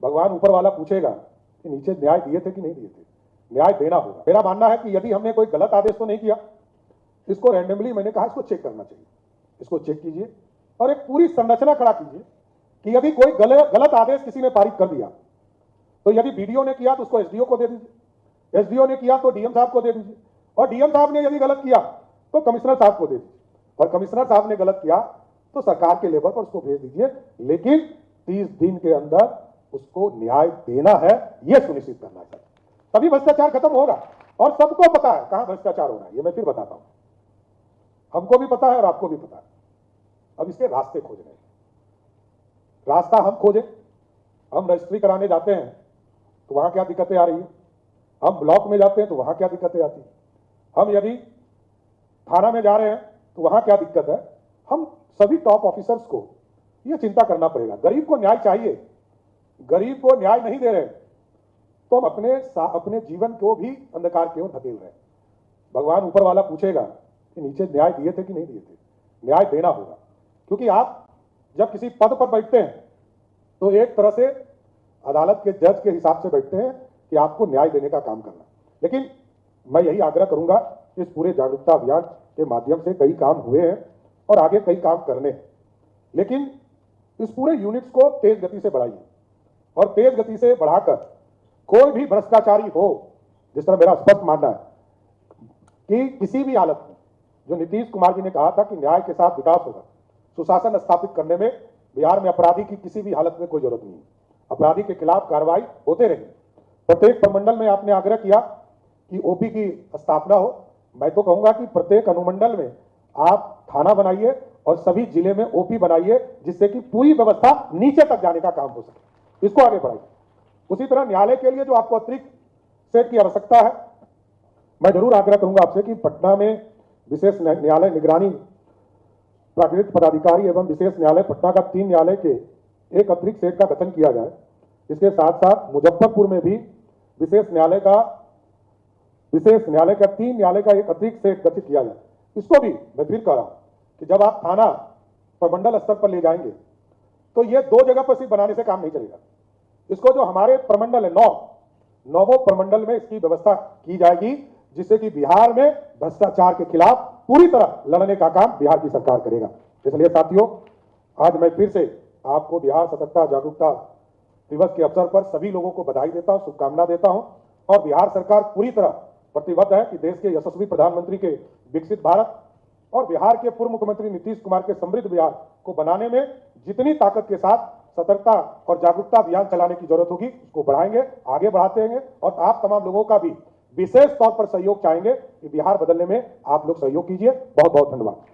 भगवान ऊपर वाला पूछेगा कि नीचे न्याय दिए थे कि नहीं दिए थे। न्याय देना होगा। मेरा मानना है कि यदि हमने कोई गलत आदेश तो नहीं किया, इसको रैंडमली मैंने कहा इसको चेक करना चाहिए, इसको चेक कीजिए और एक पूरी संरचना खड़ा कीजिए कि यदि कोई गलत आदेश किसी ने पारित कर दिया तो यदि बीडीओ ने किया तो उसको एसडीओ को दे दीजिए, एसडीओ ने किया तो डीएम साहब को दे दीजिए, और डीएम साहब ने यदि गलत किया तो कमिश्नर साहब को दे दीजिए, और कमिश्नर साहब ने गलत किया तो सरकार के लेवल पर उसको भेज दीजिए। लेकिन 30 दिन के अंदर उसको न्याय देना है, यह सुनिश्चित करना है, तभी भ्रष्टाचार खत्म होगा। और सबको पता है कहां भ्रष्टाचार हो रहा है, ये मैं फिर बताता हूं। हमको भी पता है और आपको भी पता है। अब इसके रास्ते खोजने हैं। रास्ता हम खोजें। हम रजिस्ट्री कराने जाते हैं तो वहां क्या दिक्कतें आ रही है, हम ब्लॉक में जाते हैं तो वहां क्या दिक्कतें आती है, हम यदि थाना में जा रहे हैं तो वहां क्या दिक्कत है। हम सभी टॉप ऑफिसर्स को यह चिंता करना पड़ेगा। गरीब को न्याय चाहिए, गरीब को न्याय नहीं दे रहे तो हम अपने जीवन को भी अंधकार की ओर धकेल रहे हैं। भगवान ऊपर वाला पूछेगा कि नीचे न्याय दिए थे कि नहीं दिए थे। न्याय देना होगा, क्योंकि आप जब किसी पद पर बैठते हैं तो एक तरह से अदालत के जज के हिसाब से बैठते हैं कि आपको न्याय देने का काम करना। लेकिन मैं यही आग्रह करूंगा कि इस पूरे जागरूकता अभियान के माध्यम से कई काम हुए हैं और आगे कई काम करने हैं, लेकिन इस पूरे यूनिट्स को तेज गति से बढ़ाइए और तेज गति से बढ़ाकर कोई भी भ्रष्टाचारी हो, जिस तरह मेरा स्पष्ट मानना है कि किसी भी हालत में, जो नीतीश कुमार जी ने कहा था कि न्याय के साथ विकास होगा, सुशासन स्थापित करने में बिहार में अपराधी की किसी भी हालत में कोई जरूरत नहीं है। अपराधी के खिलाफ कार्रवाई होते रहे। प्रत्येक प्रमंडल में आपने आग्रह किया कि ओपी की स्थापना हो। मैं तो कहूंगा कि प्रत्येक अनुमंडल में आप थाना बनाइए और सभी जिले में ओपी बनाइए, जिससे कि पूरी व्यवस्था नीचे तक जाने का काम हो सके। इसको आगे बढ़ाइए। उसी तरह न्यायालय के लिए जो आपको अतिरिक्त सेट की आवश्यकता है, मैं जरूर आग्रह करूंगा आपसे कि पटना में विशेष न्यायालय निगरानी प्राकृतिक पदाधिकारी एवं विशेष न्यायालय पटना का 3 न्यायालय के एक अतिरिक्त सेट का गठन किया जाए। इसके साथ साथ मुजफ्फरपुर में भी विशेष न्यायालय का 3 न्यायालय का एक अतिरिक्त सेट गठित किया जाए। इसको भी मैं फिर कह रहा हूं कि जब आप थाना प्रमंडल स्तर पर ले जाएंगे तो ये 2 जगह पर सिर्फ बनाने से काम नहीं चलेगा। इसको जो हमारे प्रमंडल है 9 प्रमंडल में इसकी व्यवस्था की जाएगी, जिससे कि बिहार में भ्रष्टाचार के खिलाफ पूरी तरह लड़ने का काम बिहार की सरकार करेगा। इसलिए साथियों, आज मैं फिर से आपको बिहार सतर्कता जागरूकता दिवस के अवसर पर सभी लोगों को बधाई देता हूं, शुभकामना देता हूं। और बिहार सरकार पूरी तरह प्रतिबद्ध है कि देश के यशस्वी प्रधानमंत्री के विकसित भारत और बिहार के पूर्व मुख्यमंत्री नीतीश कुमार के समृद्ध बिहार को बनाने में जितनी ताकत के साथ सतर्कता और जागरूकता अभियान चलाने की जरूरत होगी, उसको बढ़ाएंगे, आगे बढ़ाते हैं। और आप तमाम लोगों का भी विशेष तौर पर सहयोग चाहेंगे कि बिहार बदलने में आप लोग सहयोग कीजिए। बहुत बहुत धन्यवाद।